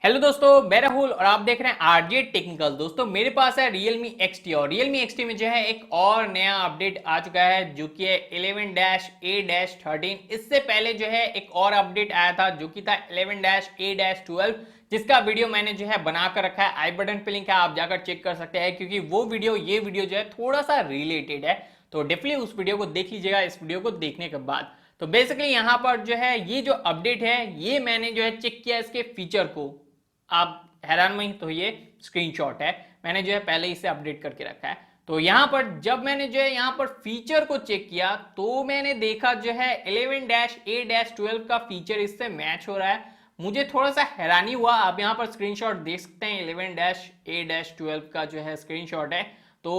Hello दोस्तों, मैं राहुल और आप देख रहे हैं आरजे टेक्निकल। दोस्तों मेरे पास है Realme XT और Realme XT में जो है एक और नया अपडेट आ चुका है जो कि है 11-A-13। इससे पहले जो है एक और अपडेट आया था जो कि था 11-A-12, जिसका वीडियो मैंने जो है बना कर रखा है। आई बटन पे लिंक है, आप जाकर चेक कर सकते हैं क्योंकि वो वीडियो ये वीडियो जो है थोड़ा सा रिलेटेड है। तो डेफिनेटली उस वीडियो को देख लीजिएगा इस वीडियो को देखने के बाद। तो बेसिकली यहाँ पर जो है ये जो अपडेट है ये मैंने जो है चेक किया इसके फीचर को। आप हैरान नहीं तो ये स्क्रीनशॉट है, मैंने जो है पहले इसे अपडेट करके रखा है। तो यहां पर जब मैंने जो है यहां पर फीचर को चेक किया तो मैंने देखा जो है 11-A-12 का फीचर इससे मैच हो रहा है। मुझे थोड़ा सा हैरानी हुआ। आप यहां पर स्क्रीनशॉट देख सकते हैं 11-A-12 का जो है स्क्रीनशॉट है। तो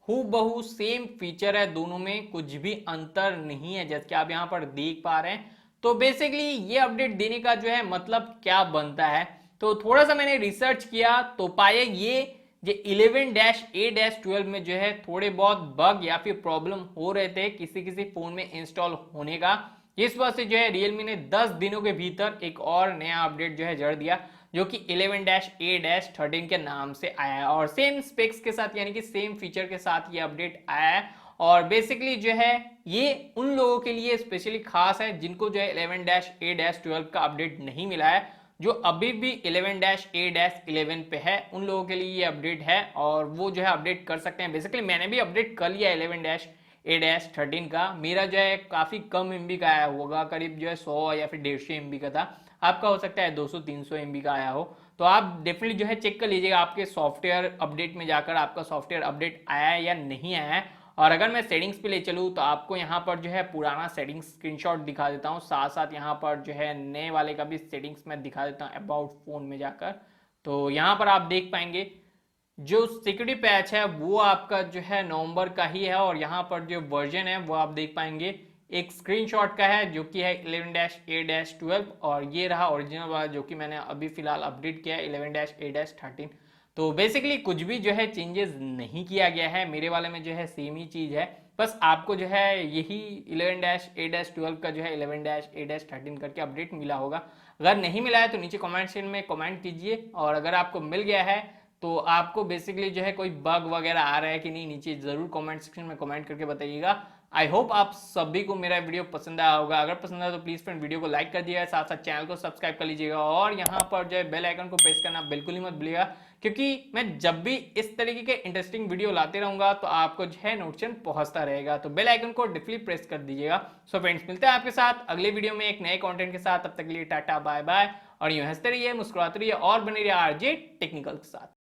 हूबहू सेम फीचर है, दोनों में कुछ भी अंतर नहीं है जैसे कि आप यहां पर देख पा रहे हैं। तो बेसिकली ये अपडेट देने का जो है मतलब क्या बनता है, तो थोड़ा सा मैंने रिसर्च किया तो पाया ये जो 11-A-12 में जो है थोड़े बहुत बग या फिर प्रॉब्लम हो रहे थे किसी किसी फोन में इंस्टॉल होने का। इस वजह से जो है रियलमी ने 10 दिनों के भीतर एक और नया अपडेट जो है जड़ दिया जो कि 11-A-13 के नाम से आया है और सेम स्पेक्स के साथ यानी कि सेम फीचर के साथ ये अपडेट आया है। और बेसिकली जो है ये उन लोगों के लिए स्पेशली खास है जिनको जो है 11-A-12 का अपडेट नहीं मिला है। जो अभी भी 11-A-11 पे है उन लोगों के लिए ये अपडेट है और वो जो है अपडेट कर सकते हैं। बेसिकली मैंने भी अपडेट कर लिया 11-A-13 का। मेरा जो है काफ़ी कम एमबी का आया होगा, करीब जो है 100 या फिर 150 एमबी का था। आपका हो सकता है 200-300 एमबी का आया हो। तो आप डेफिनेटली जो है चेक कर लीजिएगा आपके सॉफ्टवेयर अपडेट में जाकर आपका सॉफ्टवेयर अपडेट आया है या नहीं आया है। और अगर मैं सेटिंग्स पे ले चलूँ तो आपको यहाँ पर जो है पुराना सेटिंग्स स्क्रीनशॉट दिखा देता हूँ, साथ साथ यहाँ पर जो है नए वाले का भी सेटिंग्स मैं दिखा देता हूँ अबाउट फ़ोन में जाकर। तो यहाँ पर आप देख पाएंगे जो सिक्योरिटी पैच है वो आपका जो है नवंबर का ही है और यहाँ पर जो वर्जन है वो आप देख पाएंगे एक स्क्रीनशॉट का है जो कि है 11-A-12 और ये रहा ओरिजिनल वाला जो कि मैंने अभी फिलहाल अपडेट किया है 11-A-13। तो बेसिकली कुछ भी जो है चेंजेस नहीं किया गया है, मेरे वाले में जो है सेम ही चीज़ है। बस आपको जो है यही 11-A-12 का जो है 11-A-13 करके अपडेट मिला होगा। अगर नहीं मिला है तो नीचे कमेंट सेक्शन में कमेंट कीजिए और अगर आपको मिल गया है तो आपको बेसिकली जो है कोई बग वगैरह आ रहा है कि नहीं नीचे जरूर कमेंट सेक्शन में कमेंट करके बताइएगा। आई होप आप सभी को मेरा वीडियो पसंद आया होगा। अगर पसंद आया तो प्लीज फ्रेंड वीडियो को लाइक कर दिएगा, साथ साथ चैनल को सब्सक्राइब कर लीजिएगा और यहाँ पर जो है बेल आइकन को प्रेस करना बिल्कुल ही मत भूलिएगा क्योंकि मैं जब भी इस तरीके के इंटरेस्टिंग वीडियो लाते रहूंगा तो आपको जो है नोटिफिकेशन पहुंचता रहेगा। तो बेल आइकन को डेफिनेटली प्रेस कर दीजिएगा। सो फ्रेंड्स मिलते हैं आपके साथ अगले वीडियो में एक नए कंटेंट के साथ। तब तक के लिए टाटा बाय बाय और यूं हंसते रहिए, मुस्कुराते रहिए और बने रहिए आरजे टेक्निकल के साथ।